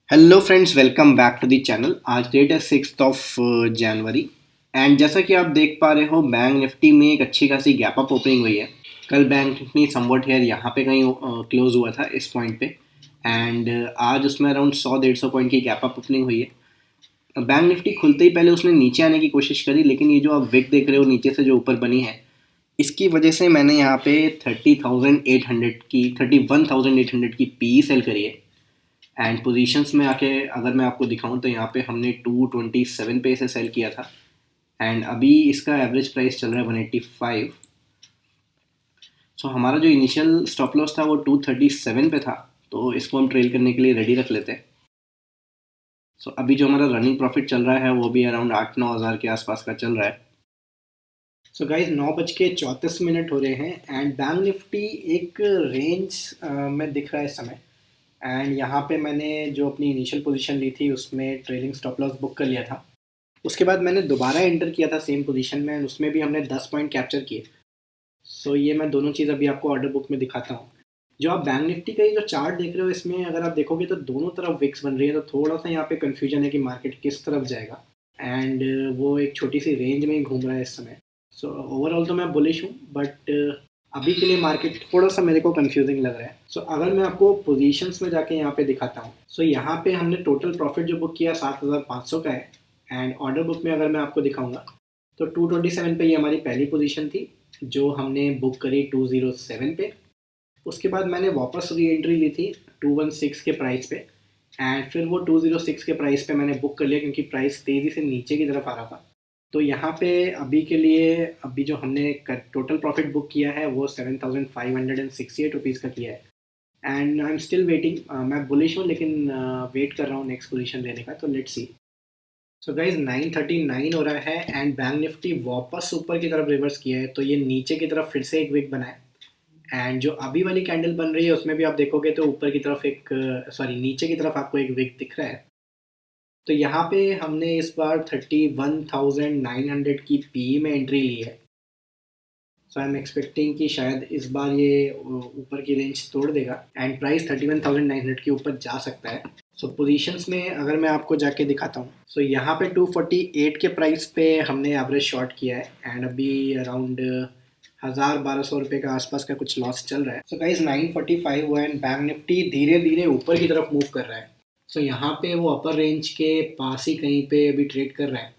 Hello friends, welcome back to the channel. आज date है 6 जनवरी and जैसा कि आप देख पा रहे हो, बैंक निफ्टी में एक अच्छी खासी गैप अप ओपनिंग हुई है। कल बैंक निफ्टी समवट हेयर यहाँ पे कहीं क्लोज हुआ था इस पॉइंट पे एंड आज उसमें अराउंड 100-150 पॉइंट की गैप अप ओपनिंग हुई है। बैंक निफ्टी खुलते ही पहले उसने नीचे आने की कोशिश करी, लेकिन ये जो आप विक देख रहे हो नीचे से जो ऊपर बनी है, इसकी वजह से मैंने यहाँ पे 30,800 की 31,800 की पी सेल करी है। एंड पोजीशंस में आके अगर मैं आपको दिखाऊं तो यहाँ पे हमने 227 पे इसे सेल किया था एंड अभी इसका एवरेज प्राइस चल रहा है 185। सो हमारा जो इनिशियल स्टॉप लॉस था वो 237 पे था, तो इसको हम ट्रेल करने के लिए रेडी रख लेते हैं। सो अभी जो हमारा रनिंग प्रॉफिट चल रहा है वो भी अराउंड 8-9 हज़ार के आसपास का चल रहा है। सो गाइज 9:34 हो रहे हैं एंड बैंक निफ्टी एक रेंज में दिख रहा है इस समय। एंड यहाँ पे मैंने जो अपनी इनिशियल पोजीशन ली थी उसमें ट्रेलिंग स्टॉप लॉस बुक कर लिया था। उसके बाद मैंने दोबारा एंटर किया था सेम पोजीशन में एंड उसमें भी हमने 10 पॉइंट कैप्चर किए। सो ये मैं दोनों चीज़ अभी आपको ऑर्डर बुक में दिखाता हूँ। जो आप बैंक निफ्टी का ये जो चार्ट देख रहे हो, इसमें अगर आप देखोगे तो दोनों तरफ विक्स बन रही है, तो थोड़ा सा यहाँ पे कन्फ्यूजन है कि मार्केट किस तरफ जाएगा। एंड वो एक छोटी सी रेंज में ही घूम रहा है इस समय। सो ओवरऑल तो मैं बुलिश हूँ, बट अभी के लिए मार्केट थोड़ा सा मेरे को कंफ्यूजिंग लग रहा है। सो अगर मैं आपको पोजीशंस में जाके यहाँ पे दिखाता हूँ, सो यहाँ पे हमने टोटल प्रॉफिट जो बुक किया 7,500 का है। एंड ऑर्डर बुक में अगर मैं आपको दिखाऊंगा तो 227 पे ये हमारी पहली पोजीशन थी जो हमने बुक करी 207 पे। उसके बाद मैंने वापस री एंट्री ली थी 216 के प्राइस पे एंड फिर वो 206 के प्राइस पे मैंने बुक कर लिया क्योंकि प्राइस तेज़ी से नीचे की तरफ आ रहा था। तो यहाँ पे अभी के लिए अभी जो हमने टोटल प्रॉफिट बुक किया है वो 7,568 रुपीज़ का किया है। And I am still waiting. मैं बुलिश हूँ लेकिन वेट कर रहा हूँ नेक्स्ट पोजीशन लेने का, तो लेट्स सी। सो गाइज 9:39 हो रहा है एंड बैंक निफ्टी वापस ऊपर की तरफ रिवर्स किया है, तो ये नीचे की तरफ फिर से एक विक बना है। एंड जो अभी वाली कैंडल बन रही है उसमें भी आप देखोगे तो ऊपर की तरफ एक सॉरी नीचे की तरफ आपको एक विक दिख रहा है। तो यहाँ पे हमने इस बार 31,900 की पी में एंट्री ली है। सो आई एम एक्सपेक्टिंग कि शायद इस बार ये ऊपर की रेंज तोड़ देगा एंड प्राइस 31,900 के ऊपर जा सकता है। सो पोजीशंस में अगर मैं आपको जाके दिखाता हूँ, सो यहाँ पे 248 के प्राइस पे हमने एवरेज शॉर्ट किया है एंड अभी अराउंड 1,000-1,200 रुपये का आसपास का कुछ लॉस चल रहा है। सो गाइज 9:45 हुआ एंड बैंक निफ्टी धीरे धीरे ऊपर की तरफ मूव कर रहा है। सो यहाँ पे वो अपर रेंज के पास ही कहीं पे अभी ट्रेड कर रहा है।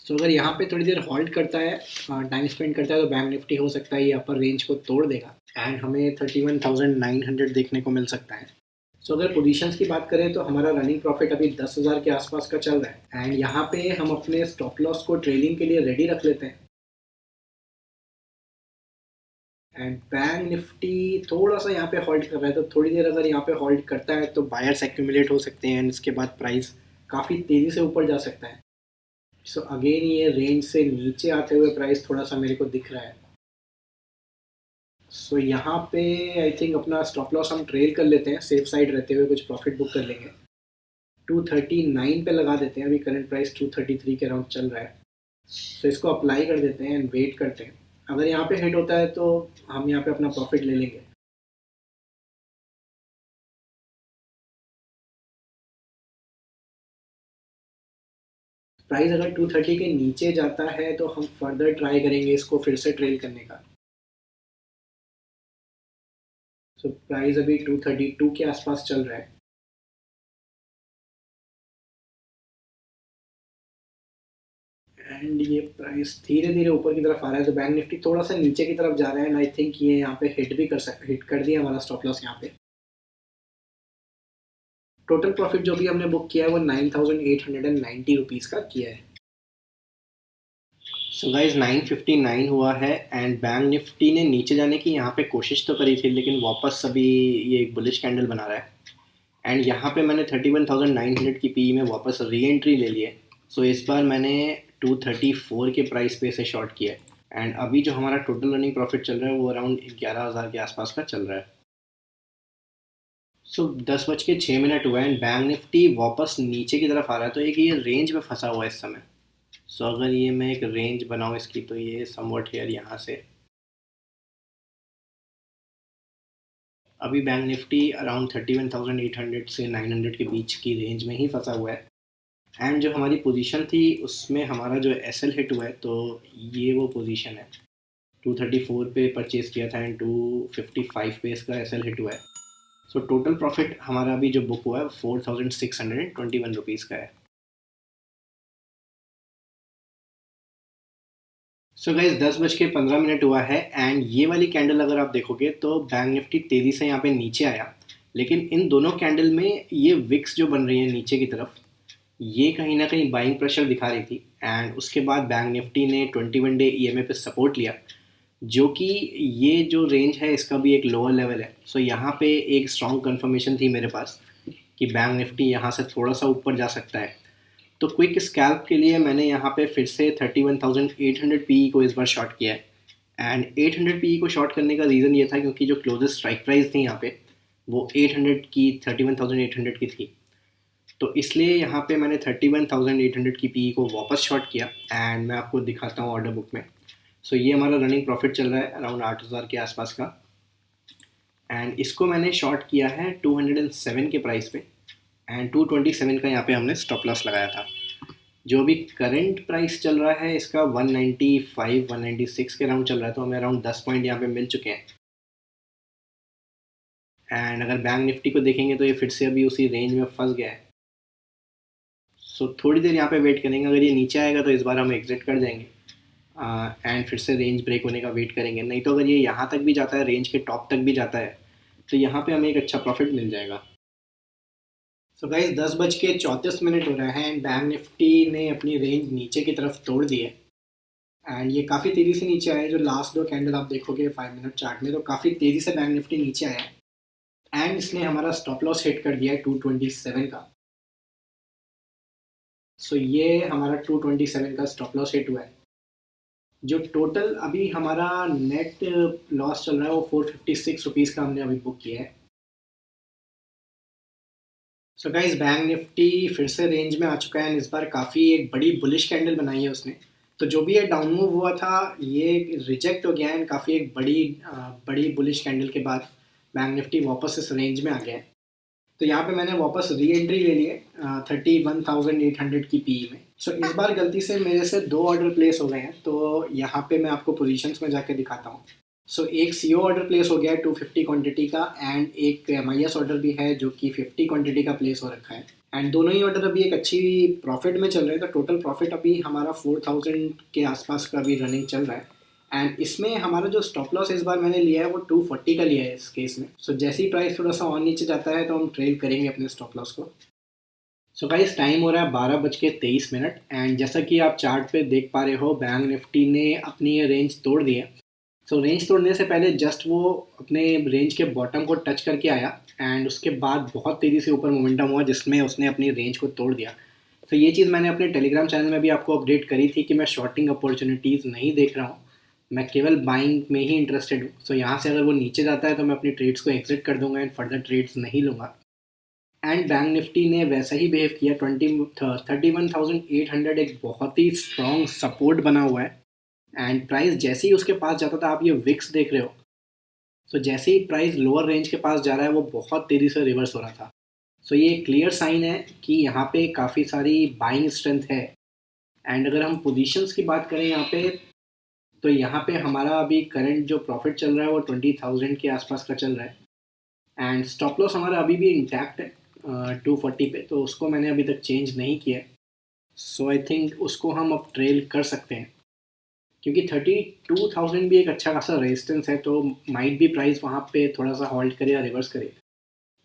सो अगर यहाँ पे थोड़ी देर हॉल्ट करता है, टाइम स्पेंड करता है, तो बैंक निफ्टी हो सकता है ये अपर रेंज को तोड़ देगा एंड हमें 31,900 देखने को मिल सकता है। सो अगर पोजीशंस की बात करें तो हमारा रनिंग प्रॉफिट अभी 10,000 के आसपास का चल रहा है एंड यहाँ पे हम अपने स्टॉप लॉस को ट्रेलिंग के लिए रेडी रख लेते हैं। एंड बैंक निफ्टी थोड़ा सा यहाँ पे होल्ड कर रहा है, तो थोड़ी देर अगर यहाँ पे होल्ड करता है तो बायर्स एक्यूमुलेट हो सकते हैं एंड इसके बाद प्राइस काफ़ी तेज़ी से ऊपर जा सकता है। सो अगेन ये रेंज से नीचे आते हुए प्राइस थोड़ा सा मेरे को दिख रहा है। सो यहाँ पे आई थिंक अपना स्टॉप लॉस हम ट्रेल कर लेते हैं, सेफ साइड रहते हुए कुछ प्रॉफिट बुक कर लेंगे। 239 पे लगा देते हैं, अभी करंट प्राइस 233 के अराउंड चल रहा है। सो इसको अप्लाई कर देते हैं एंड वेट करते हैं। अगर यहाँ पे हिट होता है तो हम यहाँ पे अपना प्रॉफिट ले लेंगे। प्राइस अगर 230 के नीचे जाता है तो हम फर्दर ट्राई करेंगे इसको फिर से ट्रेल करने का। सो प्राइस अभी 232 के आसपास चल रहा है एंड ये प्राइस धीरे धीरे ऊपर की तरफ आ रहा है, तो बैंक निफ्टी थोड़ा सा नीचे की तरफ जा रहा है एंड आई थिंक ये यहाँ पे हिट भी कर सकता, हिट कर दिया हमारा स्टॉप लॉस यहाँ पे। टोटल प्रॉफिट जो भी हमने बुक किया है वो 9,890 रुपीज़ का किया है। सो गाइज 9:59 हुआ है एंड बैंक निफ्टी ने नीचे जाने की यहाँ पे कोशिश तो करी थी, लेकिन वापस अभी ये एक बुलिश कैंडल बना रहा है एंड यहाँ पे मैंने 31,900 की पी में वापस री एंट्री ले ली है। सो इस बार मैंने 234 के प्राइस पे से शॉर्ट किया है एंड अभी जो हमारा टोटल रनिंग प्रॉफिट चल रहा है वो अराउंड 11,000 के आसपास का चल रहा है। सो 10:06 हुआ है एंड बैंक निफ्टी वापस नीचे की तरफ आ रहा है, तो एक ये रेंज में फंसा हुआ है इस समय। सो अगर ये मैं एक रेंज बनाऊँ इसकी, तो ये समवट हेयर यहाँ से अभी बैंक निफ्टी अराउंड 31,800 से 900 के बीच की रेंज में ही फंसा हुआ है। एंड जो हमारी पोजीशन थी उसमें हमारा जो एस एल हिट हुआ है, तो ये वो पोजीशन है। 234 पे परचेज़ किया था एंड 255 पे इसका एस एल हिट हुआ है। सो टोटल प्रॉफिट हमारा अभी जो बुक हुआ है 4,621 रुपीज़ का है। सो गाइज 10:15 हुआ है एंड ये वाली कैंडल अगर आप देखोगे तो बैंक निफ्टी तेज़ी से यहाँ पे नीचे आया, लेकिन इन दोनों कैंडल में ये विक्स जो बन रही है नीचे की तरफ, ये कहीं ना कहीं बाइंग प्रेशर दिखा रही थी। एंड उसके बाद बैंक निफ्टी ने 21 डे ईएमए पे सपोर्ट लिया, जो कि ये जो रेंज है इसका भी एक लोअर लेवल है। सो यहाँ पे एक स्ट्रॉन्ग कंफर्मेशन थी मेरे पास कि बैंक निफ्टी यहाँ से थोड़ा सा ऊपर जा सकता है। तो क्विक स्कैल्प के लिए मैंने यहाँ पे फिर से 31,800 पी को इस बार शॉर्ट किया है। एंड 800 पी को शॉर्ट करने का रीज़न ये था क्योंकि जो क्लोजेस्ट स्ट्राइक प्राइस थी यहाँ पे वो 800 की 31,800 की थी। तो इसलिए यहाँ पे मैंने 31,800 की पी को वापस शॉर्ट किया एंड मैं आपको दिखाता हूँ ऑर्डर बुक में। सो ये हमारा रनिंग प्रॉफिट चल रहा है अराउंड 8,000 के आसपास का। एंड इसको मैंने शॉर्ट किया है 207 के प्राइस पे एंड 227 का यहाँ पे हमने स्टॉप लॉस लगाया था। जो भी करंट प्राइस चल रहा है इसका 195 196 के राउंड चल रहा है, तो हमें अराउंड 10 पॉइंट यहाँ पे मिल चुके हैं। एंड अगर बैंक निफ्टी को देखेंगे तो ये फिर से अभी उसी रेंज में फंस गया है। सो थोड़ी देर यहाँ पे वेट करेंगे, अगर ये नीचे आएगा तो इस बार हम एग्जिट कर जाएंगे एंड फिर से रेंज ब्रेक होने का वेट करेंगे। नहीं तो अगर ये यहाँ तक भी जाता है, रेंज के टॉप तक भी जाता है, तो यहाँ पे हमें एक अच्छा प्रॉफिट मिल जाएगा। सो गाइज 10:34 हो रहा है एंड बैंक निफ्टी ने अपनी रेंज नीचे की तरफ तोड़ दी है। एंड ये काफ़ी तेज़ी से नीचे आया है। जो लास्ट दो कैंडल आप देखोगे 5 मिनट चार्ट में, तो काफ़ी तेज़ी से बैंक निफ्टी नीचे आया है एंड इसने हमारा स्टॉप लॉस हिट कर दिया है 227 का। सो ये हमारा 227 का स्टॉप लॉस हिट हुआ है। जो टोटल अभी हमारा नेट लॉस चल रहा है वो 456 रुपीज़ का हमने अभी बुक किया है। सो गाइस बैंक निफ्टी फिर से रेंज में आ चुका है एंड इस बार काफ़ी एक बड़ी बुलिश कैंडल बनाई है उसने। तो जो भी ये डाउन मूव हुआ था ये रिजेक्ट हो गया है एंड काफ़ी एक बड़ी बुलिश कैंडल के बाद बैंक निफ्टी वापस इस रेंज में आ गया है। तो यहाँ पे मैंने वापस री एंट्री ले लिए 31,800 की पी में। सो इस बार गलती से मेरे से दो ऑर्डर प्लेस हो गए हैं, तो यहाँ पे मैं आपको पोजीशंस में जाके दिखाता हूँ। सो एक सी ऑर्डर प्लेस हो गया है 250 क्वांटिटी का एंड एक MIS ऑर्डर भी है जो कि 50 क्वांटिटी का प्लेस हो रखा है। एंड दोनों ही ऑर्डर अभी एक अच्छी प्रॉफिट में चल रहे हैं, तो टोटल प्रॉफिट अभी हमारा 4,000 के आसपास का भी रनिंग चल रहा है। एंड इसमें हमारा जो स्टॉप लॉस इस बार मैंने लिया है वो 240 का लिया है इस केस में। सो जैसे ही प्राइस थोड़ा सा और नीचे जाता है तो हम ट्रेल करेंगे अपने स्टॉप लॉस को। सो गाइस टाइम हो रहा है 12:23 एंड जैसा कि आप चार्ट पे देख पा रहे हो बैंक निफ्टी ने अपनी ये रेंज तोड़ दी है। सो रेंज तोड़ने से पहले जस्ट वो अपने रेंज के बॉटम को टच करके आया एंड उसके बाद बहुत तेज़ी से ऊपर मोमेंटम हुआ जिसमें उसने अपनी रेंज को तोड़ दिया। तो ये चीज़ मैंने अपने टेलीग्राम चैनल में भी आपको अपडेट करी थी कि मैं शॉर्टिंग अपॉर्चुनिटीज़ नहीं देख रहा हूँ, मैं केवल बाइंग में ही इंटरेस्टेड हूँ। सो यहाँ से अगर वो नीचे जाता है तो मैं अपनी ट्रेड्स को एग्जिट कर दूंगा एंड फर्दर ट्रेड्स नहीं लूँगा। एंड बैंक निफ्टी ने वैसा ही बिहेव किया। 31,800 एक बहुत ही स्ट्रॉन्ग सपोर्ट बना हुआ है एंड प्राइस जैसे ही उसके पास जाता था, आप ये विक्स देख रहे हो, सो जैसे ही प्राइस लोअर रेंज के पास जा रहा है वो बहुत तेज़ी से रिवर्स हो रहा था। सो ये क्लियर साइन है कि यहाँ पे काफ़ी सारी बाइंग स्ट्रेंथ है। एंड अगर हम पोजीशंस की बात करें यहाँ पे, तो यहाँ पे हमारा अभी करंट जो प्रॉफिट चल रहा है वो 20,000 के आसपास का चल रहा है एंड स्टॉप लॉस हमारा अभी भी इंटैक्ट है 240 पे, तो उसको मैंने अभी तक चेंज नहीं किया है। सो आई थिंक उसको हम अब ट्रेल कर सकते हैं क्योंकि 32,000 भी एक अच्छा खासा रेजिस्टेंस है, तो माइट भी प्राइस वहाँ पे थोड़ा सा हॉल्ट करे या रिवर्स करे।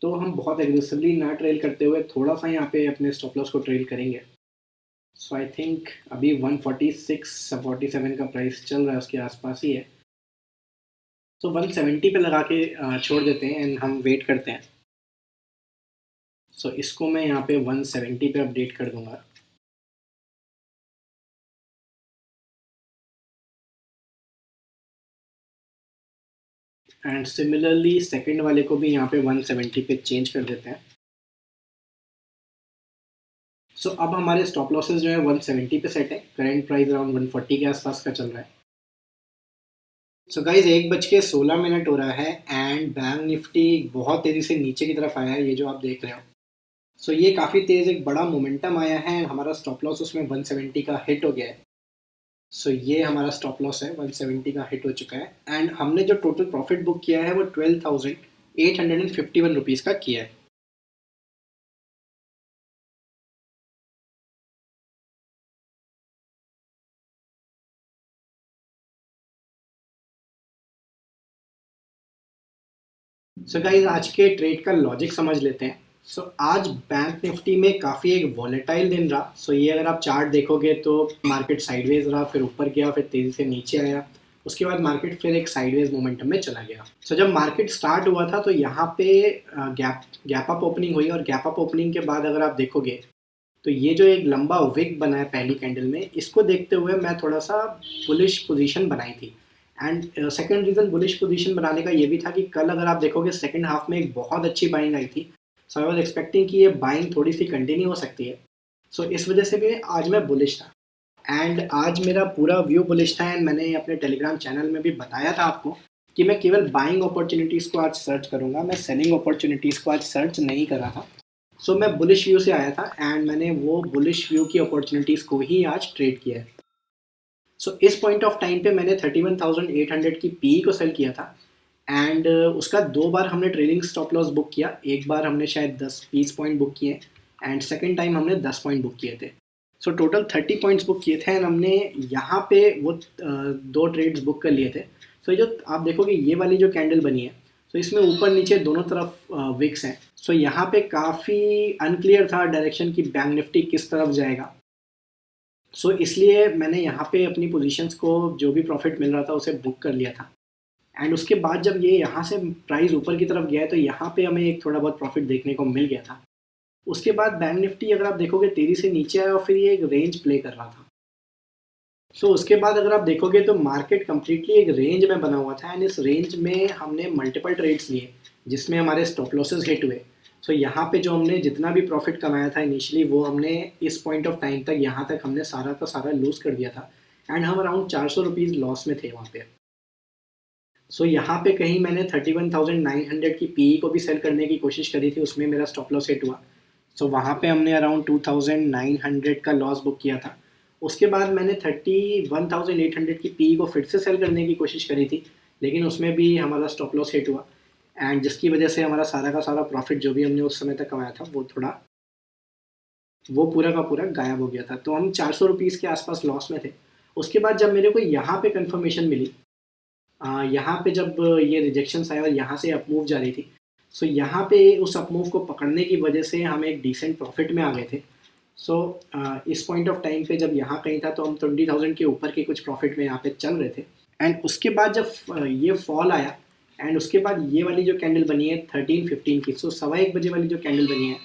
तो हम बहुत एग्रेसिवली ना ट्रेल करते हुए थोड़ा सा यहाँ पे अपने स्टॉप लॉस को ट्रेल करेंगे। सो आई थिंक अभी 146-47 का प्राइस चल रहा है, उसके आसपास ही है। तो 170 पे लगा के छोड़ देते हैं एंड हम वेट करते हैं। सो इसको मैं यहाँ पे 170 पे अपडेट कर दूंगा। एंड सिमिलरली सेकंड वाले को भी यहाँ पे 170 पे चेंज कर देते हैं। सो अब हमारे स्टॉप लॉसेस जो है 170 पे सेट है। करंट प्राइस अराउंड 140 के आसपास का चल रहा है। सो गाइज 1:16 हो रहा है एंड बैंक निफ्टी बहुत तेज़ी से नीचे की तरफ आया है, ये जो आप देख रहे हो। सो ये काफ़ी तेज़ एक बड़ा मोमेंटम आया है, हमारा स्टॉप लॉस उसमें 170 का हिट हो गया है। सो ये हमारा स्टॉप लॉस है, 170 का हिट हो चुका है एंड हमने जो टोटल प्रॉफिट बुक किया है वो 12,851 रुपीज़ का किया है। सो गाइज आज के ट्रेड का लॉजिक समझ लेते हैं। सो आज बैंक निफ्टी में काफ़ी एक वॉलेटाइल दिन रहा। सो ये अगर आप चार्ट देखोगे तो मार्केट साइडवेज रहा, फिर ऊपर गया, फिर तेज़ी से नीचे आया, उसके बाद मार्केट फिर एक साइडवेज मोमेंटम में चला गया। सो जब मार्केट स्टार्ट हुआ था तो यहाँ पे गैप अप ओपनिंग हुई और गैप अप ओपनिंग के बाद अगर आप देखोगे तो ये जो एक लंबा विक बना है पहली कैंडल में, इसको देखते हुए मैं थोड़ा सा बुलिश पोजीशन बनाई थी। And second reason bullish position बनाने का ये भी था कि कल अगर आप देखोगे सेकंड हाफ में एक बहुत अच्छी बाइंग आई थी। सो आई वाज एक्सपेक्टिंग कि ये बाइंग थोड़ी सी कंटिन्यू हो सकती है। सो इस वजह से भी आज मैं बुलिश था एंड आज मेरा पूरा व्यू बुलिश था एंड मैंने अपने टेलीग्राम चैनल में भी बताया था आपको कि मैं केवल बाइंग अपॉर्चुनिटीज़ को आज सर्च करूँगा, मैं सेलिंग अपॉर्चुनिटीज़ को आज सर्च नहीं कर रहा था। सो मैं बुलिश व्यू से आया था एंड मैंने वो बुलिश व्यू की अपॉर्चुनिटीज़ को ही आज ट्रेड किया है। सो इस पॉइंट ऑफ टाइम पे मैंने 31,800 की पी को सेल किया था एंड उसका दो बार हमने ट्रेलिंग स्टॉप लॉस बुक किया। एक बार हमने शायद 10-20 पॉइंट बुक किए एंड सेकेंड टाइम हमने 10 पॉइंट बुक किए थे। सो टोटल 30 पॉइंट्स बुक किए थे एंड हमने यहाँ पे वो दो ट्रेड्स बुक कर लिए थे। सो ये जो आप देखोगे ये वाली जो कैंडल बनी है, तो इसमें ऊपर नीचे दोनों तरफ विक्स हैं। सो यहाँ पे काफ़ी अनक्लियर था डायरेक्शन कि बैंक निफ्टी किस तरफ जाएगा। सो इसलिए मैंने यहाँ पे अपनी पोजीशंस को जो भी प्रॉफिट मिल रहा था उसे बुक कर लिया था एंड उसके बाद जब ये यहाँ से प्राइस ऊपर की तरफ गया है तो यहाँ पे हमें एक थोड़ा बहुत प्रॉफिट देखने को मिल गया था। उसके बाद बैंक निफ्टी अगर आप देखोगे तेज़ी से नीचे आया और फिर ये एक रेंज प्ले कर रहा था। सो उसके बाद अगर आप देखोगे तो मार्केट कम्प्लीटली एक रेंज में बना हुआ था एंड इस रेंज में हमने मल्टीपल ट्रेड्स लिए जिसमें हमारे स्टॉप लॉसेस हिट हुए। सो यहाँ पे जो हमने जितना भी प्रॉफिट कमाया था इनिशियली वो हमने इस पॉइंट ऑफ टाइम तक यहाँ तक हमने सारा का सारा लूज़ कर दिया था एंड हम अराउंड 400 रुपीज़ लॉस में थे वहाँ पे। सो यहाँ पे कहीं मैंने 31,900 की पीई को भी सेल करने की कोशिश करी थी, उसमें मेरा स्टॉप लॉस हिट हुआ। सो वहाँ पे हमने अराउंड 2,900 का लॉस बुक किया था। उसके बाद मैंने 31,800 की पीई को फिर से सेल करने की कोशिश करी थी, लेकिन उसमें भी हमारा स्टॉप लॉस हिट हुआ एंड जिसकी वजह से हमारा सारा का सारा प्रॉफिट जो भी हमने उस समय तक कमाया था वो पूरा का पूरा गायब हो गया था। तो हम 400 रुपीज़ के आसपास लॉस में थे। उसके बाद जब मेरे को यहाँ पे कंफर्मेशन मिली, यहाँ पे जब ये रिजेक्शंस आए और यहाँ से अपमूव जा रही थी, सो यहाँ पे उस अपमूव को पकड़ने की वजह से हम एक डिसेंट प्रॉफिट में आ गए थे। सो इस पॉइंट ऑफ टाइम पे जब यहाँ कहीं था तो हम 20,000 के ऊपर के कुछ प्रॉफिट में यहाँ पे चल रहे थे एंड उसके बाद जब ये फॉल आया एंड उसके बाद ये वाली जो कैंडल बनी है 13:15 की, सो 1:15 बजे वाली जो कैंडल बनी है,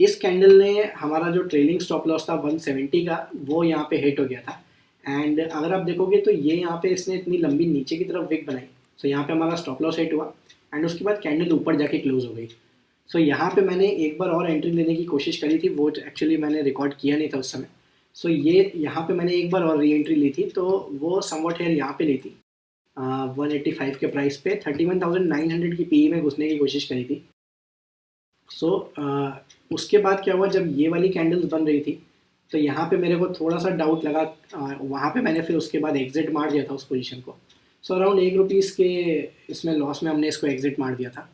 इस कैंडल ने हमारा जो ट्रेलिंग स्टॉप लॉस था 170 का वो यहाँ पे हिट हो गया था एंड अगर आप देखोगे तो ये यहाँ पे इसने इतनी लंबी नीचे की तरफ विक बनाई। सो यहाँ पे हमारा स्टॉप लॉस हिट हुआ एंड उसके बाद कैंडल ऊपर जाके क्लोज हो गई। सो यहाँ पे मैंने एक बार और एंट्री लेने की कोशिश करी थी, वो एक्चुअली मैंने रिकॉर्ड किया नहीं था उस समय। सो ये यहाँ पे मैंने एक बार और री एंट्री ली थी, तो वो समवट हेयर यहाँ पे ली थी 185 के प्राइस पे 31,900 की पी में घुसने की कोशिश करी थी। सो उसके बाद क्या हुआ जब ये वाली कैंडल्स बन रही थी तो यहाँ पे मेरे को थोड़ा सा डाउट लगा, वहाँ पे मैंने फिर उसके बाद एग्जिट मार दिया था उस पोजीशन को। सो अराउंड 1 रुपीज़ के इसमें लॉस में हमने इसको एग्जिट मार दिया था।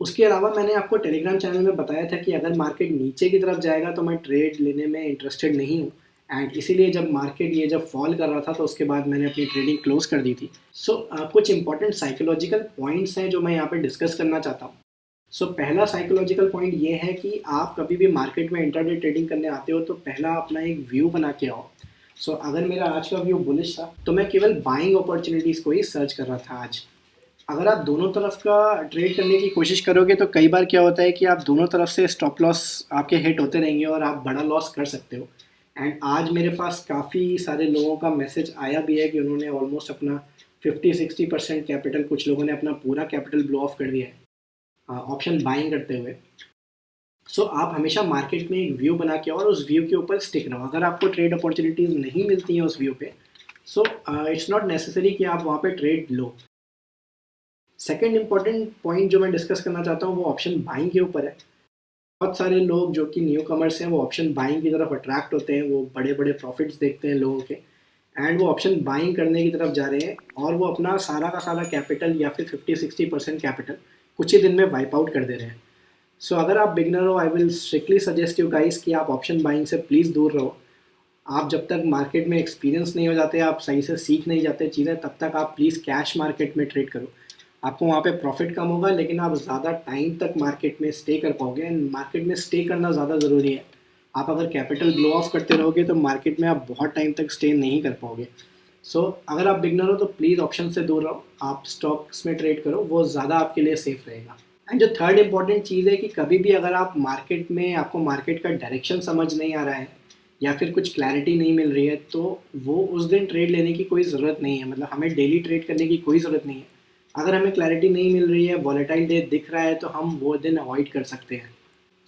उसके अलावा मैंने आपको टेलीग्राम चैनल में बताया था कि अगर मार्केट नीचे की तरफ जाएगा तो मैं ट्रेड लेने में इंटरेस्टेड नहीं हूँ एंड इसीलिए जब मार्केट ये जब फॉल कर रहा था तो उसके बाद मैंने अपनी ट्रेडिंग क्लोज कर दी थी। सो कुछ इंपॉर्टेंट साइकोलॉजिकल पॉइंट्स हैं जो मैं यहाँ पे डिस्कस करना चाहता हूँ। सो पहला साइकोलॉजिकल पॉइंट ये है कि आप कभी भी मार्केट में इंटरडे ट्रेडिंग करने आते हो तो पहला अपना एक व्यू बना के आओ। सो अगर मेरा आज का व्यू बुलिश था तो मैं केवल बाइंग अपॉर्चुनिटीज़ को ही सर्च कर रहा था आज। अगर आप दोनों तरफ का ट्रेड करने की कोशिश करोगे तो कई बार क्या होता है कि आप दोनों तरफ से स्टॉप लॉस आपके हिट होते रहेंगे और आप बड़ा लॉस कर सकते हो। एंड आज मेरे पास काफ़ी सारे लोगों का मैसेज आया भी है कि उन्होंने ऑलमोस्ट अपना 50-60% कैपिटल, कुछ लोगों ने अपना पूरा कैपिटल ब्लो ऑफ कर दिया है ऑप्शन बाइंग करते हुए। सो आप हमेशा मार्केट में एक व्यू बना के और उस व्यू के ऊपर स्टिक रहो। अगर आपको ट्रेड अपॉर्चुनिटीज़ नहीं मिलती हैं उस व्यू पे सो इट्स नॉट नेसेसरी कि आप वहाँ पे ट्रेड लो। सेकेंड इंपॉर्टेंट पॉइंट जो मैं डिस्कस करना चाहता हूँ वो ऑप्शन बाइंग के ऊपर है। बहुत सारे लोग जो कि न्यू कमर्स हैं वो ऑप्शन बाइंग की तरफ अट्रैक्ट होते हैं, वो बड़े बड़े प्रॉफिट्स देखते हैं लोगों के एंड वो ऑप्शन बाइंग करने की तरफ जा रहे हैं और वो अपना सारा का सारा कैपिटल या फिर 50-60% कैपिटल कुछ ही दिन में वाइप आउट कर दे रहे हैं। सो अगर आप बिगनर हो, I will strictly suggest you guys कि आप ऑप्शन बाइंग से प्लीज़ दूर रहो। आप जब तक मार्केट में एक्सपीरियंस नहीं हो जाते, आप सही से सीख नहीं जाते चीज़ें, तब तक आप प्लीज़ कैश मार्केट में ट्रेड करो। आपको वहाँ पे प्रॉफिट कम होगा लेकिन आप ज़्यादा टाइम तक मार्केट में स्टे कर पाओगे एंड मार्केट में स्टे करना ज़्यादा ज़रूरी है। आप अगर कैपिटल ब्लो ऑफ करते रहोगे तो मार्केट में आप बहुत टाइम तक स्टे नहीं कर पाओगे। सो अगर आप बिगनर हो तो प्लीज़ ऑप्शन से दूर रहो, आप स्टॉक्स में ट्रेड करो, वो ज़्यादा आपके लिए सेफ रहेगा। एंड जो थर्ड इंपॉर्टेंट चीज़ है कि कभी भी अगर आप मार्केट में आपको मार्केट का डायरेक्शन समझ नहीं आ रहा है या फिर कुछ क्लैरिटी नहीं मिल रही है तो वो उस दिन ट्रेड लेने की कोई ज़रूरत नहीं है, मतलब हमें डेली ट्रेड करने की कोई ज़रूरत नहीं है। अगर हमें क्लैरिटी नहीं मिल रही है, वॉलेटाइल डे दिख रहा है तो हम वो दिन अवॉइड कर सकते हैं।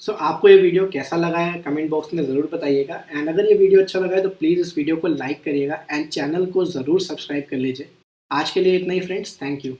सो आपको ये वीडियो कैसा लगा है कमेंट बॉक्स में ज़रूर बताइएगा एंड अगर ये वीडियो अच्छा लगा है तो प्लीज़ इस वीडियो को लाइक करिएगा एंड चैनल को ज़रूर सब्सक्राइब कर लीजिए। आज के लिए इतना ही फ्रेंड्स, थैंक यू।